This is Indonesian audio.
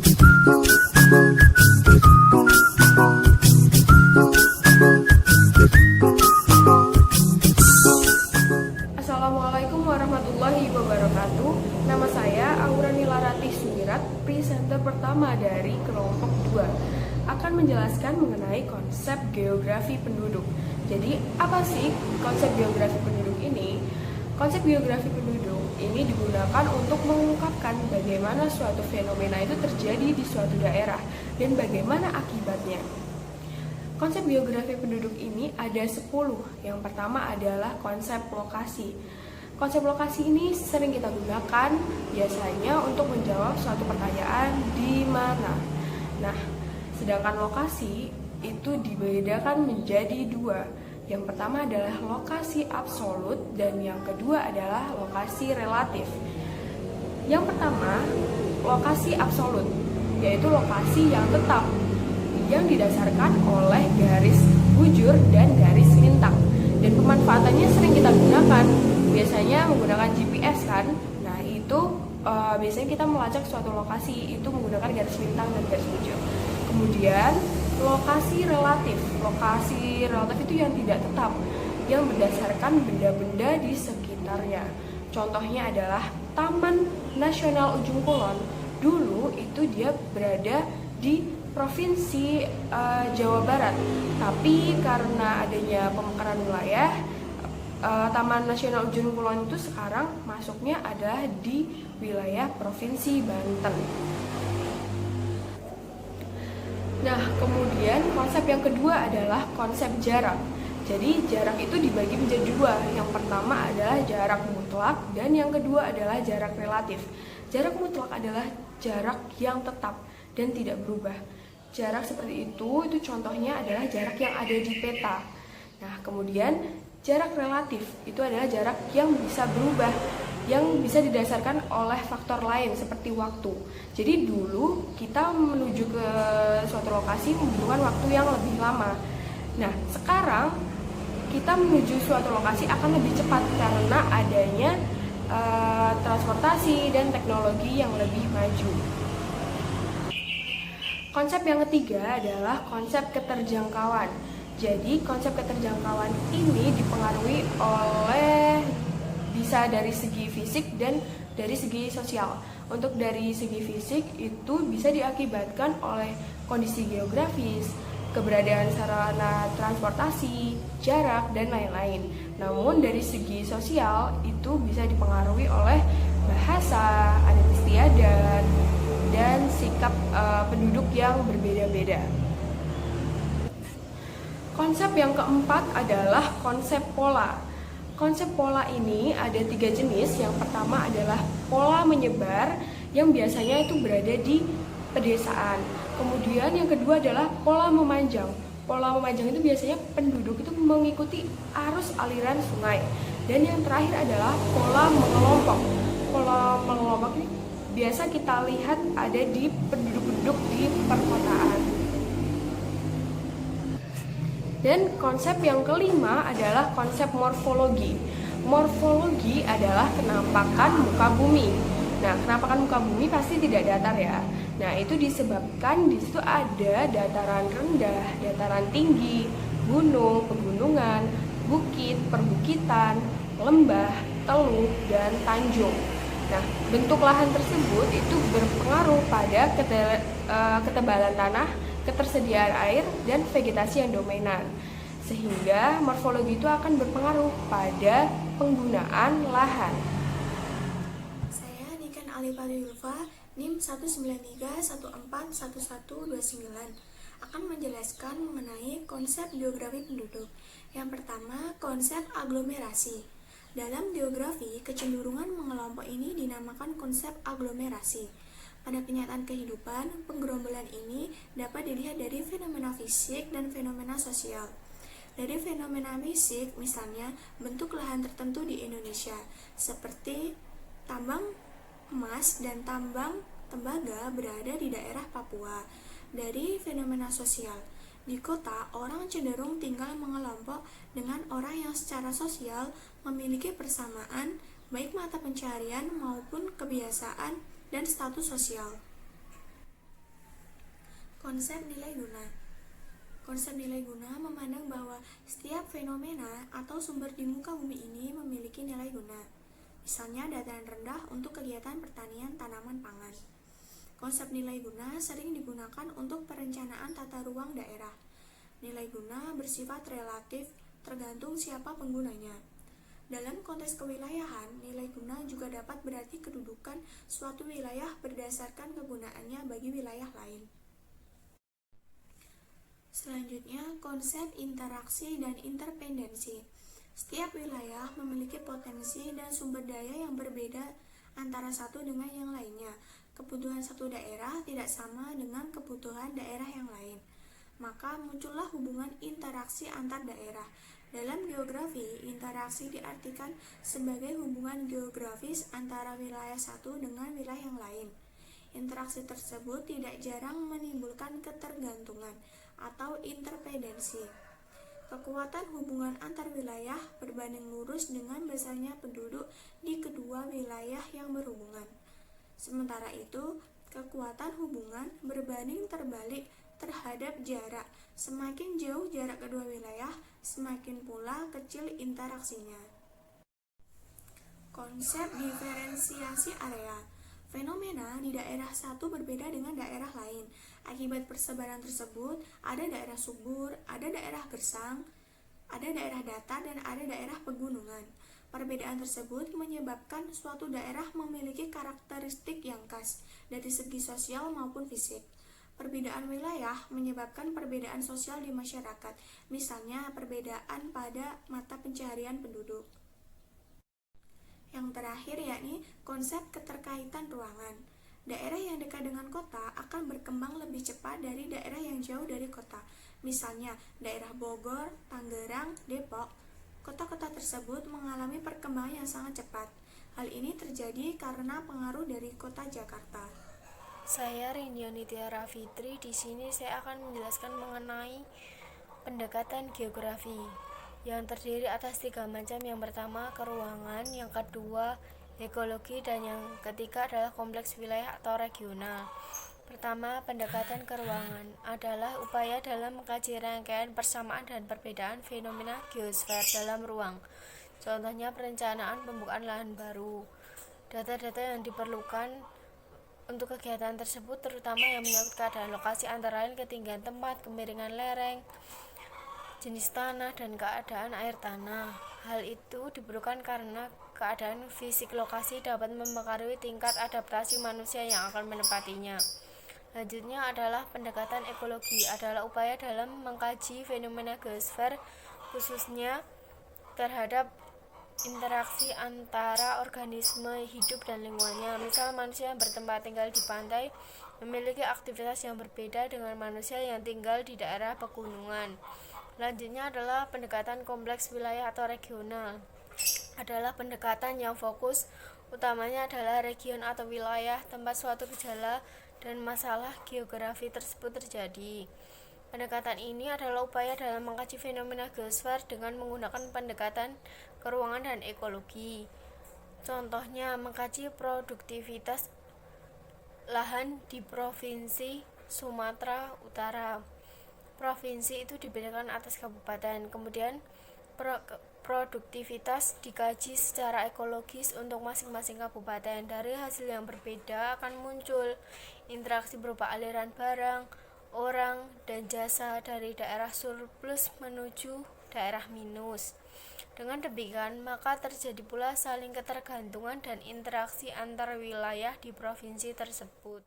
Assalamualaikum warahmatullahi wabarakatuh. Nama saya Aura Nilarati Sumirat, presenter pertama dari kelompok 2, akan menjelaskan mengenai konsep geografi penduduk. Jadi, apa sih konsep geografi penduduk ini? Konsep geografi penduduk ini digunakan untuk mengungkapkan bagaimana suatu fenomena itu terjadi di suatu daerah dan bagaimana akibatnya. Konsep geografi penduduk ini ada 10. Yang pertama adalah konsep lokasi. Konsep lokasi ini sering kita gunakan biasanya untuk menjawab suatu pertanyaan di mana. Nah, sedangkan lokasi itu dibedakan menjadi 2. Yang pertama adalah lokasi absolut dan yang kedua adalah lokasi relatif. Yang pertama, lokasi absolut, yaitu lokasi yang tetap, yang didasarkan oleh garis bujur dan garis lintang. Dan pemanfaatannya sering kita gunakan, biasanya menggunakan GPS kan. Nah itu biasanya kita melacak suatu lokasi itu menggunakan garis lintang dan garis bujur. Kemudian lokasi relatif. Lokasi relatif itu yang tidak tetap, yang berdasarkan benda-benda di sekitarnya. Contohnya adalah Taman Nasional Ujung Kulon. Dulu itu dia berada di Provinsi Jawa Barat, tapi karena adanya pemekaran wilayah, Taman Nasional Ujung Kulon itu sekarang masuknya adalah di wilayah Provinsi Banten. Nah, kemudian konsep yang kedua adalah konsep jarak. Jadi jarak itu dibagi menjadi 2. Yang pertama adalah jarak mutlak dan yang kedua adalah jarak relatif. Jarak mutlak adalah jarak yang tetap dan tidak berubah. Jarak seperti itu contohnya adalah jarak yang ada di peta. Nah, kemudian jarak relatif itu adalah jarak yang bisa berubah, yang bisa didasarkan oleh faktor lain seperti waktu. Jadi dulu kita menuju ke suatu lokasi membutuhkan waktu yang lebih lama. Nah, sekarang kita menuju suatu lokasi akan lebih cepat karena adanya transportasi dan teknologi yang lebih maju. Konsep yang ketiga adalah konsep keterjangkauan. Jadi konsep keterjangkauan ini dipengaruhi oleh bisa dari segi fisik dan dari segi sosial. Untuk dari segi fisik itu bisa diakibatkan oleh kondisi geografis, keberadaan sarana transportasi, jarak, dan lain-lain. Namun dari segi sosial itu bisa dipengaruhi oleh bahasa, adat istiadat, dan sikap penduduk yang berbeda-beda. Konsep yang keempat adalah konsep pola. Konsep pola ini ada 3 jenis. Yang pertama adalah pola menyebar yang biasanya itu berada di pedesaan. Kemudian yang kedua adalah pola memanjang. Pola memanjang itu biasanya penduduk itu mengikuti arus aliran sungai. Dan yang terakhir adalah pola mengelompok. Pola mengelompok ini biasa kita lihat ada di penduduk-penduduk di perkotaan. Dan konsep yang kelima adalah konsep morfologi. Morfologi adalah kenampakan muka bumi. Nah, kenampakan muka bumi pasti tidak datar ya. Nah, itu disebabkan di situ ada dataran rendah, dataran tinggi, gunung, pegunungan, bukit, perbukitan, lembah, teluk, dan tanjung. Nah, bentuk lahan tersebut itu berpengaruh pada ketebalan tanah, ketersediaan air, dan vegetasi yang dominan. Sehingga morfologi itu akan berpengaruh pada penggunaan lahan. Saya Niken Alifari Ulfa, NIM 193141129, akan menjelaskan mengenai konsep geografi penduduk. Yang pertama, konsep aglomerasi. Dalam geografi, kecenderungan mengelompok ini dinamakan konsep aglomerasi. Pada kenyataan kehidupan, penggerombolan ini dapat dilihat dari fenomena fisik dan fenomena sosial. Dari fenomena fisik, misalnya bentuk lahan tertentu di Indonesia, seperti tambang emas dan tambang tembaga berada di daerah Papua. Dari fenomena sosial, di kota, orang cenderung tinggal mengelompok dengan orang yang secara sosial memiliki persamaan baik mata pencarian maupun kebiasaan dan status sosial. Konsep nilai guna. Konsep nilai guna memandang bahwa setiap fenomena atau sumber di muka bumi ini memiliki nilai guna. Misalnya dataran rendah untuk kegiatan pertanian tanaman pangan. Konsep nilai guna sering digunakan untuk perencanaan tata ruang daerah. Nilai guna bersifat relatif tergantung siapa penggunanya. Dalam konteks kewilayahan, nilai guna juga dapat berarti kedudukan suatu wilayah berdasarkan kegunaannya bagi wilayah lain. Selanjutnya, konsep interaksi dan interpendensi. Setiap wilayah memiliki potensi dan sumber daya yang berbeda antara satu dengan yang lainnya. Kebutuhan satu daerah tidak sama dengan kebutuhan daerah yang lain. Maka muncullah hubungan interaksi antar daerah. Dalam geografi, interaksi diartikan sebagai hubungan geografis antara wilayah satu dengan wilayah yang lain. Interaksi tersebut tidak jarang menimbulkan ketergantungan atau interpendensi. Kekuatan hubungan antar wilayah berbanding lurus dengan besarnya penduduk di kedua wilayah yang berhubungan. Sementara itu, kekuatan hubungan berbanding terbalik terhadap jarak. Semakin jauh jarak kedua wilayah, semakin pula kecil interaksinya. Konsep diferensiasi area. Fenomena di daerah satu berbeda dengan daerah lain. Akibat persebaran tersebut, ada daerah subur, ada daerah gersang, ada daerah datar, dan ada daerah pegunungan. Perbedaan tersebut menyebabkan suatu daerah memiliki karakteristik yang khas dari segi sosial maupun fisik. Perbedaan wilayah menyebabkan perbedaan sosial di masyarakat, misalnya perbedaan pada mata pencaharian penduduk. Yang terakhir yakni konsep keterkaitan ruangan. Daerah yang dekat dengan kota akan berkembang lebih cepat dari daerah yang jauh dari kota. Misalnya daerah Bogor, Tangerang, Depok. Kota-kota tersebut mengalami perkembangan yang sangat cepat. Hal ini terjadi karena pengaruh dari kota Jakarta. Saya Rindiani Tiara Fitri. Di sini saya akan menjelaskan mengenai pendekatan geografi yang terdiri atas 3 macam. Yang pertama keruangan, yang kedua ekologi, dan yang ketiga adalah kompleks wilayah atau regional. Pertama, pendekatan keruangan adalah upaya dalam mengkaji rangkaian persamaan dan perbedaan fenomena geosfer dalam ruang. Contohnya perencanaan pembukaan lahan baru. Data-data yang diperlukan untuk kegiatan tersebut terutama yang menyangkut keadaan lokasi, antara lain ketinggian tempat, kemiringan lereng, jenis tanah, dan keadaan air tanah. Hal itu diperlukan karena keadaan fisik lokasi dapat mempengaruhi tingkat adaptasi manusia yang akan menempatinya. Selanjutnya adalah pendekatan ekologi, adalah upaya dalam mengkaji fenomena geosfer khususnya terhadap interaksi antara organisme hidup dan lingkungannya. Misal manusia yang bertempat tinggal di pantai memiliki aktivitas yang berbeda dengan manusia yang tinggal di daerah pegunungan. Selanjutnya adalah pendekatan kompleks wilayah atau regional, adalah pendekatan yang fokus utamanya adalah region atau wilayah tempat suatu gejala dan masalah geografi tersebut terjadi. Pendekatan ini adalah upaya dalam mengkaji fenomena geosfer dengan menggunakan pendekatan keruangan dan ekologi. Contohnya mengkaji produktivitas lahan di Provinsi Sumatera Utara. Provinsi itu dibedakan atas kabupaten. Kemudian produktivitas dikaji secara ekologis untuk masing-masing kabupaten. Dari hasil yang berbeda akan muncul interaksi berupa aliran barang, orang, dan jasa dari daerah surplus menuju daerah minus. Dengan demikian, maka terjadi pula saling ketergantungan dan interaksi antar wilayah di provinsi tersebut.